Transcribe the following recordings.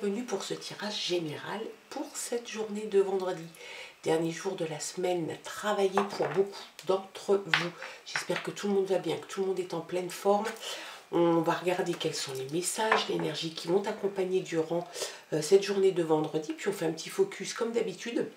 bienvenue pour ce tirage général pour cette journée de vendredi. Dernier jour de la semaine, travaillé pour beaucoup d'entre vous. J'espère que tout le monde va bien, que tout le monde est en pleine forme. On va regarder quels sont les messages, l'énergie qui vont accompagner durant cette journée de vendredi. Puis on fait un petit focus comme d'habitude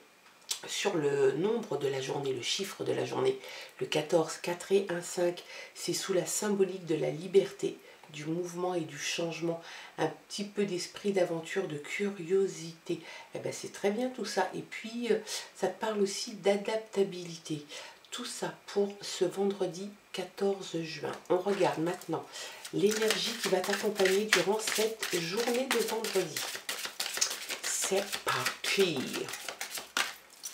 sur le nombre de la journée, le chiffre de la journée. Le 14, 4 et 1, 5, c'est sous la symbolique de la liberté, du mouvement et du changement, un petit peu d'esprit d'aventure, de curiosité. Eh ben, c'est très bien tout ça. Et puis, ça te parle aussi d'adaptabilité. Tout ça pour ce vendredi 14 juin. On regarde maintenant l'énergie qui va t'accompagner durant cette journée de vendredi. C'est parti!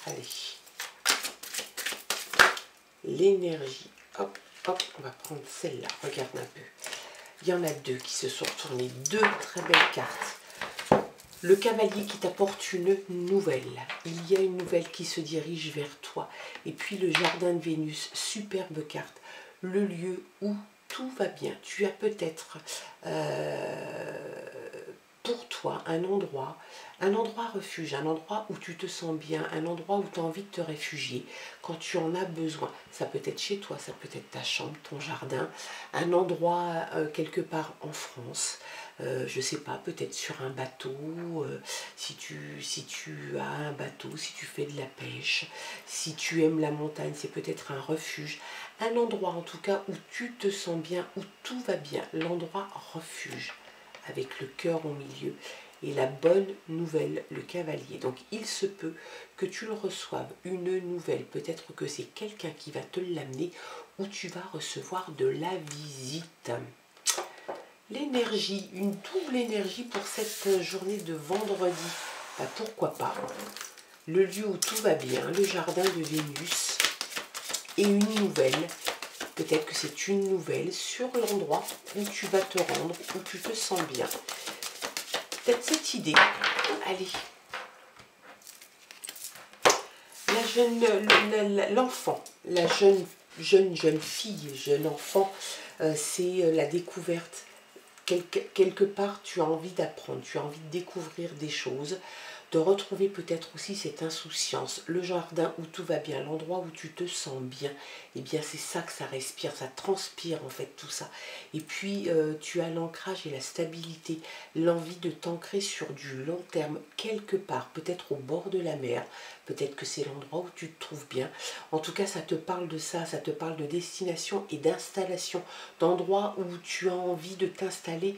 Allez. L'énergie. Hop, hop, on va prendre celle-là. Regarde un peu. Il y en a deux qui se sont retournés. Deux très belles cartes. Le cavalier qui t'apporte une nouvelle. Il y a une nouvelle qui se dirige vers toi. Et puis le jardin de Vénus. Superbe carte. Le lieu où tout va bien. Tu as peut-être pour toi un endroit refuge, un endroit où tu te sens bien, un endroit où tu as envie de te réfugier quand tu en as besoin. Ça peut être chez toi, ça peut être ta chambre, ton jardin, un endroit quelque part en France, je sais pas, peut-être sur un bateau, si tu as un bateau, si tu fais de la pêche, si tu aimes la montagne, c'est peut-être un refuge, un endroit en tout cas où tu te sens bien, où tout va bien, l'endroit refuge, avec le cœur au milieu. Et la bonne nouvelle, le cavalier. Donc il se peut que tu le reçoives, une nouvelle. Peut-être que c'est quelqu'un qui va te l'amener ou tu vas recevoir de la visite. L'énergie, une double énergie pour cette journée de vendredi. Bah, pourquoi pas. Le lieu où tout va bien, le jardin de Vénus. Et une nouvelle. Peut-être que c'est une nouvelle sur l'endroit où tu vas te rendre, où tu te sens bien. Peut-être cette idée. Allez. L'enfant, la jeune fille, jeune enfant, c'est la découverte. Quelque part, tu as envie d'apprendre, tu as envie de découvrir des choses, de retrouver peut-être aussi cette insouciance, le jardin où tout va bien, l'endroit où tu te sens bien, et bien c'est ça que ça respire, ça transpire en fait tout ça. Et puis tu as l'ancrage et la stabilité, l'envie de t'ancrer sur du long terme, quelque part, peut-être au bord de la mer, peut-être que c'est l'endroit où tu te trouves bien. En tout cas, ça te parle de ça te parle de destination et d'installation, d'endroits où tu as envie de t'installer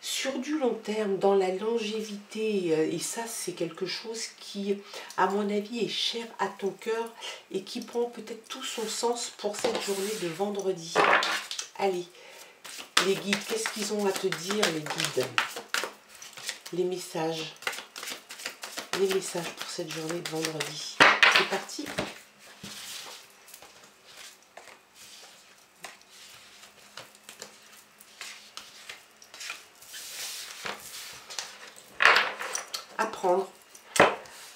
sur du long terme, dans la longévité, et ça c'est quelque chose qui, à mon avis, est cher à ton cœur et qui prend peut-être tout son sens pour cette journée de vendredi. Allez, les guides, qu'est-ce qu'ils ont à te dire, les guides? Les messages pour cette journée de vendredi. C'est parti.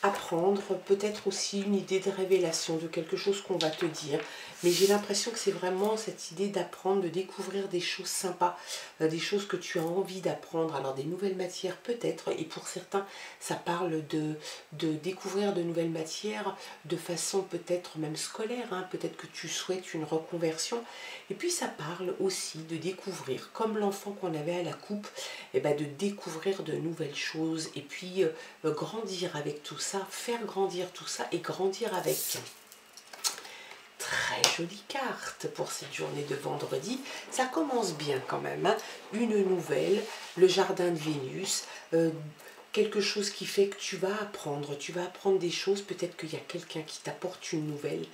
Apprendre, peut-être aussi une idée de révélation de quelque chose qu'on va te dire, mais j'ai l'impression que c'est vraiment cette idée d'apprendre, de découvrir des choses sympas, des choses que tu as envie d'apprendre, alors des nouvelles matières peut-être, et pour certains ça parle de découvrir de nouvelles matières de façon peut-être même scolaire, hein, peut-être que tu souhaites une reconversion, et puis ça parle aussi de découvrir, comme l'enfant qu'on avait à la coupe, et ben de découvrir de nouvelles choses, et puis grandir avec tout ça, faire grandir tout ça et grandir avec. Très jolie carte pour cette journée de vendredi. Ça commence bien quand même, hein. Une nouvelle, le jardin de Vénus, quelque chose qui fait que tu vas apprendre des choses. Peut-être qu'il y a quelqu'un qui t'apporte une nouvelle,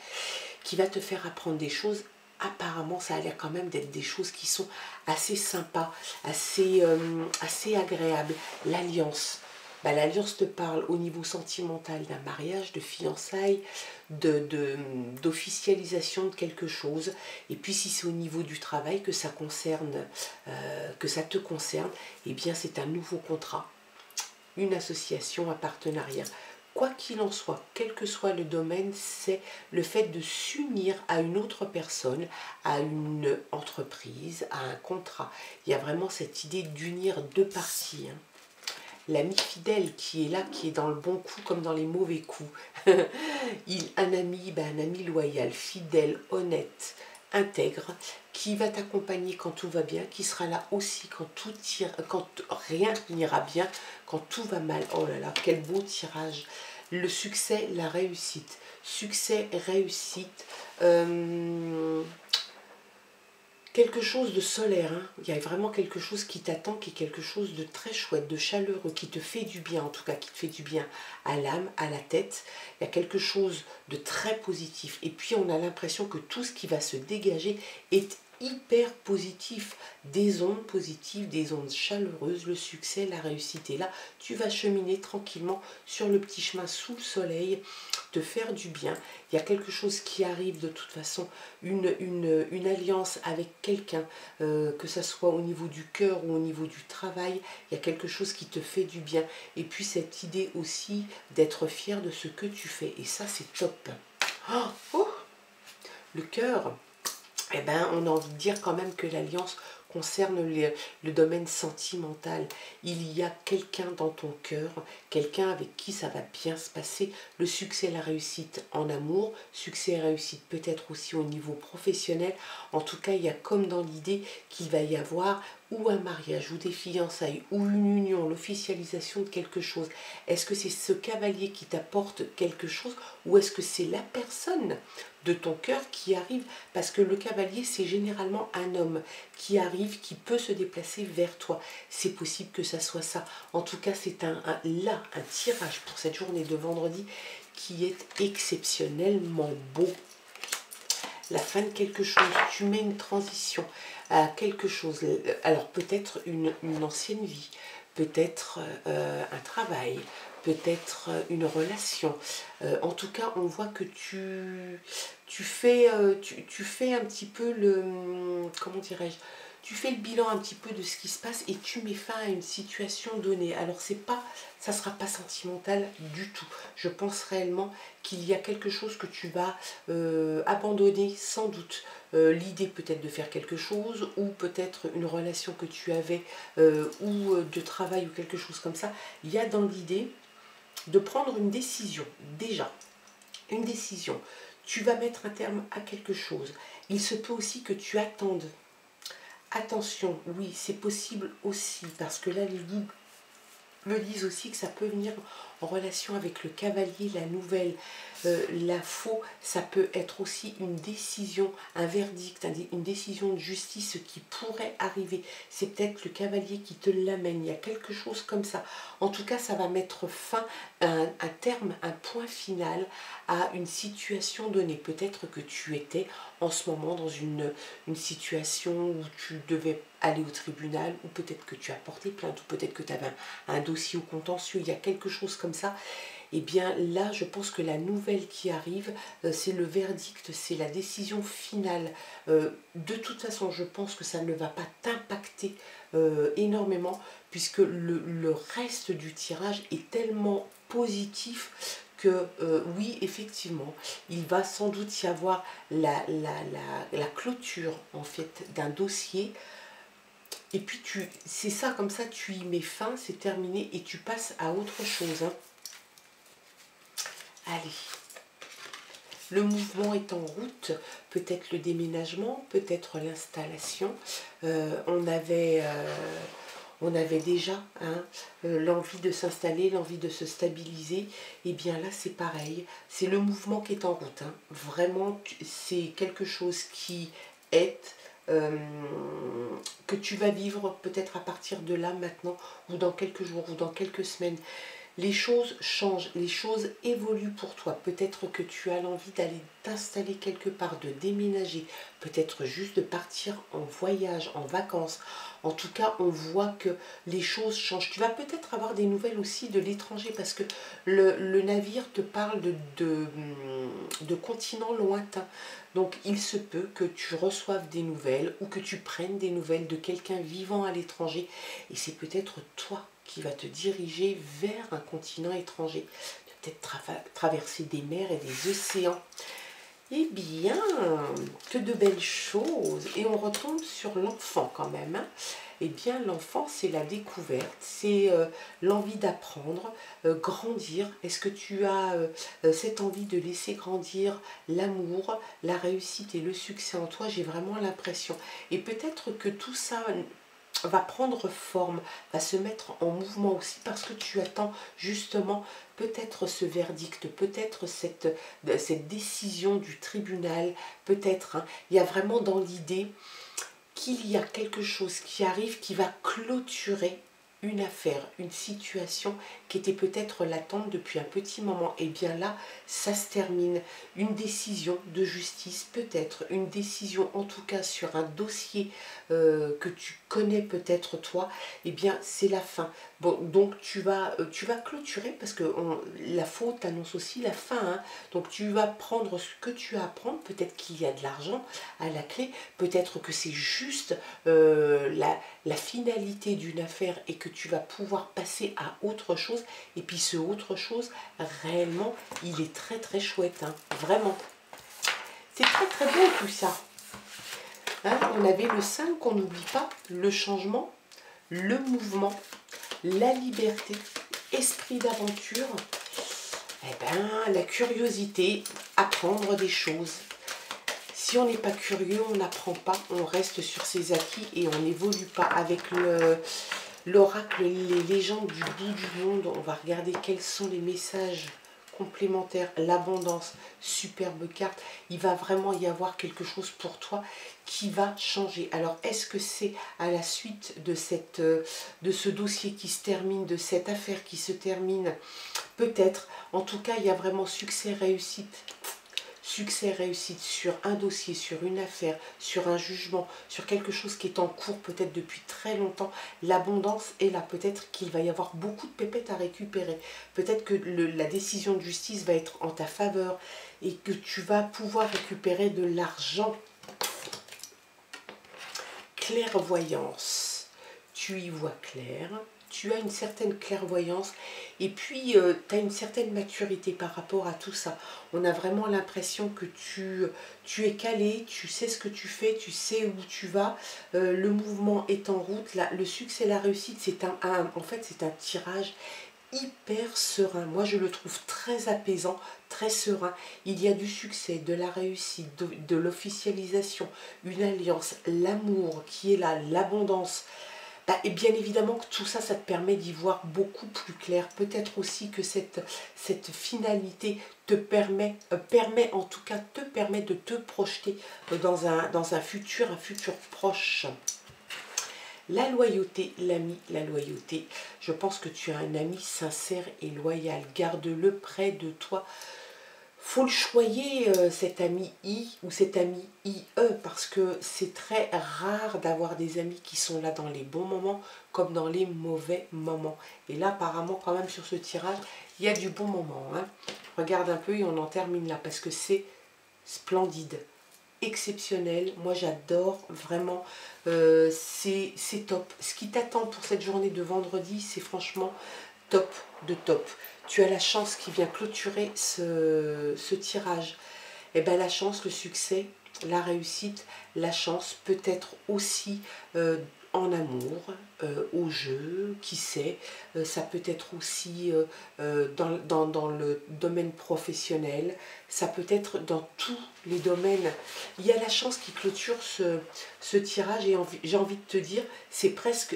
qui va te faire apprendre des choses. Apparemment, ça a l'air quand même d'être des choses qui sont assez sympas, assez agréables. L'alliance. Bah, l'alliance te parle au niveau sentimental d'un mariage, de fiançailles, d'officialisation de quelque chose. Et puis si c'est au niveau du travail que ça concerne, que ça te concerne, eh bien c'est un nouveau contrat, une association, un partenariat. Quoi qu'il en soit, quel que soit le domaine, c'est le fait de s'unir à une autre personne, à une entreprise, à un contrat. Il y a vraiment cette idée d'unir deux parties, hein. l'ami fidèle qui est là, qui est dans le bon coup comme dans les mauvais coups. Un ami loyal, fidèle, honnête, intègre, qui va t'accompagner quand tout va bien, qui sera là aussi quand rien n'ira bien, quand tout va mal. Oh là là, quel beau tirage. Le succès, la réussite. Succès, réussite. Quelque chose de solaire, hein. Il y a vraiment quelque chose qui t'attend, qui est quelque chose de très chouette, de chaleureux, qui te fait du bien, en tout cas qui te fait du bien à l'âme, à la tête. Il y a quelque chose de très positif. Et puis on a l'impression que tout ce qui va se dégager est hyper positif. Des ondes positives, des ondes chaleureuses, le succès, la réussite est là. Tu vas cheminer tranquillement sur le petit chemin sous le soleil, te faire du bien. Il y a quelque chose qui arrive de toute façon, une alliance avec quelqu'un, que ce soit au niveau du cœur ou au niveau du travail, il y a quelque chose qui te fait du bien. Et puis cette idée aussi d'être fier de ce que tu fais. Et ça, c'est top. Oh, le cœur, eh ben, on a envie de dire quand même que l'alliance concerne le domaine sentimental. Il y a quelqu'un dans ton cœur, quelqu'un avec qui ça va bien se passer. Le succès, la réussite en amour, succès et réussite peut-être aussi au niveau professionnel. En tout cas, il y a comme dans l'idée qu'il va y avoir ou un mariage, ou des fiançailles, ou une union, l'officialisation de quelque chose. Est-ce que c'est ce cavalier qui t'apporte quelque chose, ou est-ce que c'est la personne de ton cœur qui arrive? Parce que le cavalier, c'est généralement un homme qui arrive, qui peut se déplacer vers toi. C'est possible que ça soit ça. En tout cas, c'est un tirage pour cette journée de vendredi qui est exceptionnellement beau. La fin de quelque chose, tu mets une transition à quelque chose. Alors peut-être une ancienne vie, peut-être un travail, peut-être une relation. En tout cas, on voit que tu fais un petit peu comment dirais-je, tu fais le bilan un petit peu de ce qui se passe et tu mets fin à une situation donnée. Alors ça sera pas sentimental du tout. Je pense réellement qu'il y a quelque chose que tu vas abandonner sans doute. L'idée peut-être de faire quelque chose, ou peut-être une relation que tu avais, ou de travail ou quelque chose comme ça. Il y a dans l'idée de prendre une décision, déjà, une décision. Tu vas mettre un terme à quelque chose. Il se peut aussi que tu attendes. Attention, oui, c'est possible aussi, parce que là, les guides me disent aussi que ça peut venir en relation avec le cavalier, la nouvelle, la faux, ça peut être aussi une décision, un verdict, une décision de justice qui pourrait arriver. C'est peut-être le cavalier qui te l'amène, il y a quelque chose comme ça. En tout cas, ça va mettre fin, un terme, un point final à une situation donnée. Peut-être que tu étais en ce moment dans une situation où tu devais aller au tribunal, ou peut-être que tu as porté plainte, ou peut-être que tu avais un dossier au contentieux, il y a quelque chose comme ça. Et bien là, je pense que la nouvelle qui arrive, c'est le verdict, c'est la décision finale. De toute façon, je pense que ça ne va pas t'impacter énormément, puisque le reste du tirage est tellement positif que oui, effectivement, il va sans doute y avoir la clôture en fait d'un dossier. Et puis c'est ça, comme ça tu y mets fin, c'est terminé et tu passes à autre chose. Hein. Allez, le mouvement est en route, peut-être le déménagement, peut-être l'installation. On avait déjà l'envie de s'installer, l'envie de se stabiliser. Et bien là, c'est pareil, c'est le mouvement qui est en route. Hein. Vraiment, c'est quelque chose qui est... que tu vas vivre peut-être à partir de là maintenant, ou dans quelques jours, ou dans quelques semaines. Les choses changent, les choses évoluent pour toi. Peut-être que tu as l'envie d'aller t'installer quelque part, de déménager, peut-être juste de partir en voyage, en vacances. En tout cas, on voit que les choses changent. Tu vas peut-être avoir des nouvelles aussi de l'étranger, parce que le navire te parle de continents lointains. Donc il se peut que tu reçoives des nouvelles, ou que tu prennes des nouvelles de quelqu'un vivant à l'étranger. Et c'est peut-être toi qui va te diriger vers un continent étranger. Tu vas peut-être traverser des mers et des océans. Eh bien, que de belles choses. Et on retombe sur l'enfant quand même. Hein. eh bien l'enfant c'est la découverte, c'est l'envie d'apprendre, grandir. Est-ce que tu as cette envie de laisser grandir l'amour, la réussite et le succès en toi? J'ai vraiment l'impression. Et peut-être que tout ça va prendre forme, va se mettre en mouvement aussi parce que tu attends justement peut-être ce verdict, peut-être cette décision du tribunal, peut-être. Hein, il y a vraiment dans l'idée qu'il y a quelque chose qui arrive qui va clôturer une affaire, une situation qui était peut-être latente depuis un petit moment. Et bien là, ça se termine. Une décision de justice, peut-être une décision en tout cas sur un dossier que tu connais peut-être toi, et bien c'est la fin. Bon, donc tu vas clôturer parce que la faute annonce aussi la fin. Hein. Donc tu vas prendre ce que tu as à prendre. Peut-être qu'il y a de l'argent à la clé, peut-être que c'est juste la finalité d'une affaire et que tu vas pouvoir passer à autre chose. Et puis ce autre chose, réellement, il est très très chouette, hein, vraiment. C'est très très beau tout ça. Hein, on avait le 5 qu'on n'oublie pas, le changement, le mouvement, la liberté, esprit d'aventure, eh ben, la curiosité, apprendre des choses. Si on n'est pas curieux, on n'apprend pas, on reste sur ses acquis et on n'évolue pas. Avec l'oracle, les légendes du bout du monde, on va regarder quels sont les messages complémentaires. L'abondance, superbe carte. Il va vraiment y avoir quelque chose pour toi qui va changer. Alors, est-ce que c'est à la suite de ce dossier qui se termine, de cette affaire qui se termine? Peut-être. En tout cas, il y a vraiment succès, réussite. Succès, réussite sur un dossier, sur une affaire, sur un jugement, sur quelque chose qui est en cours peut-être depuis très longtemps. L'abondance est là. Peut-être qu'il va y avoir beaucoup de pépettes à récupérer. Peut-être que la décision de justice va être en ta faveur et que tu vas pouvoir récupérer de l'argent. Clairvoyance. Tu y vois clair. Tu as une certaine clairvoyance et puis tu as une certaine maturité par rapport à tout ça. On a vraiment l'impression que tu es calé, tu sais ce que tu fais, tu sais où tu vas, le mouvement est en route. Là, le succès, la réussite, c'est en fait c'est un tirage hyper serein. Moi je le trouve très apaisant, très serein. Il y a du succès, de la réussite, de l'officialisation, une alliance, l'amour qui est là, l'abondance. Et bien évidemment que tout ça, ça te permet d'y voir beaucoup plus clair. Peut-être aussi que cette finalité te permet en tout cas, te permet de te projeter dans un futur proche. La loyauté, l'ami, la loyauté. Je pense que tu as un ami sincère et loyal. Garde-le près de toi. Faut le choyer, cet ami I ou cet ami IE, parce que c'est très rare d'avoir des amis qui sont là dans les bons moments comme dans les mauvais moments. Et là, apparemment, quand même, sur ce tirage, il y a du bon moment. Hein. Regarde un peu et on en termine là, parce que c'est splendide, exceptionnel. Moi, j'adore, vraiment, c'est top. Ce qui t'attend pour cette journée de vendredi, c'est franchement top de top. Tu as la chance qui vient clôturer ce tirage. Et bien la chance, le succès, la réussite, la chance peut-être aussi en amour, au jeu, qui sait, ça peut être aussi dans le domaine professionnel, ça peut être dans tous les domaines. Il y a la chance qui clôture ce tirage et j'ai envie de te dire, c'est presque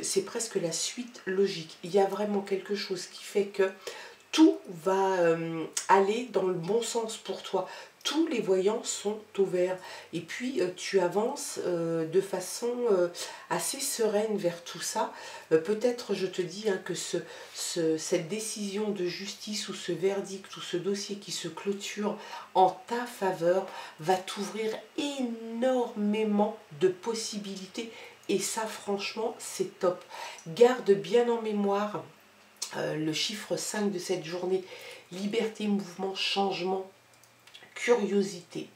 la suite logique. Il y a vraiment quelque chose qui fait que tout va aller dans le bon sens pour toi. Tous les voyants sont au vert. Et puis, tu avances de façon assez sereine vers tout ça. Peut-être, je te dis, hein, que cette décision de justice ou ce verdict ou ce dossier qui se clôture en ta faveur va t'ouvrir énormément de possibilités. Et ça, franchement, c'est top. Garde bien en mémoire le chiffre 5 de cette journée, liberté, mouvement, changement, curiosité.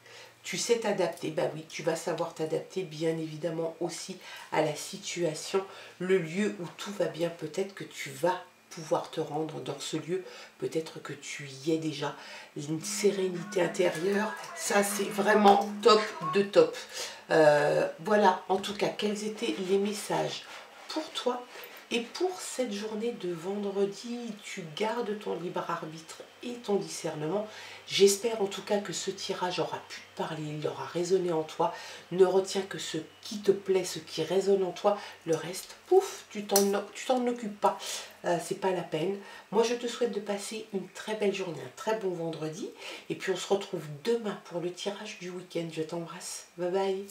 Tu sais t'adapter, bah oui, tu vas savoir t'adapter bien évidemment aussi à la situation, le lieu où tout va bien, peut-être que tu vas pouvoir te rendre dans ce lieu, peut-être que tu y es déjà, une sérénité intérieure, ça c'est vraiment top de top. Voilà, en tout cas, quels étaient les messages pour toi. Et pour cette journée de vendredi, tu gardes ton libre arbitre et ton discernement. J'espère en tout cas que ce tirage aura pu te parler, il aura résonné en toi. Ne retiens que ce qui te plaît, ce qui résonne en toi. Le reste, pouf, tu t'en occupes pas. C'est pas la peine. Moi, je te souhaite de passer une très belle journée, un très bon vendredi. Et puis, on se retrouve demain pour le tirage du week-end. Je t'embrasse. Bye bye.